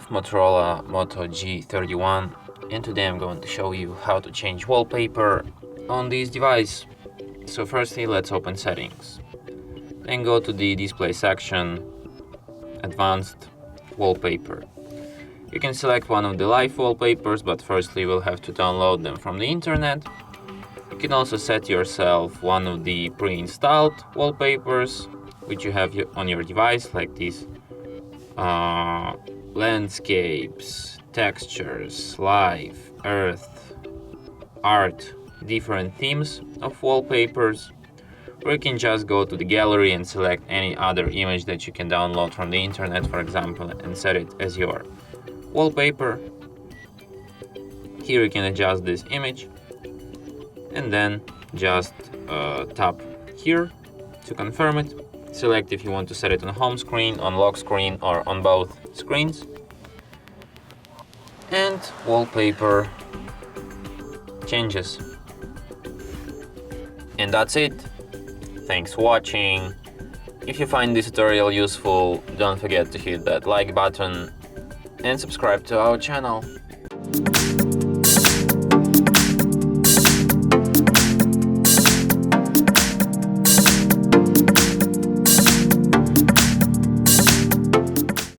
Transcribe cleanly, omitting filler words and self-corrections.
have Motorola Moto G31 and today I'm going to show you how to change wallpaper on this device. So firstly, let's open settings. Then go to the display section, advanced wallpaper. You can select one of the live wallpapers, but firstly we'll have to download them from the internet. You can also set yourself one of the pre-installed wallpapers which you have on your device, like these landscapes, textures, life, earth, art, different themes of wallpapers. Or you can just go to the gallery and select any other image that you can download from the internet, for example, and set it as your wallpaper. Here you can adjust this image and then just tap here to confirm it. Select if you want to set it on home screen, on lock screen, or on both screens. And wallpaper changes. And that's it. Thanks for watching. If you find this tutorial useful, don't forget to hit that like button and subscribe to our channel.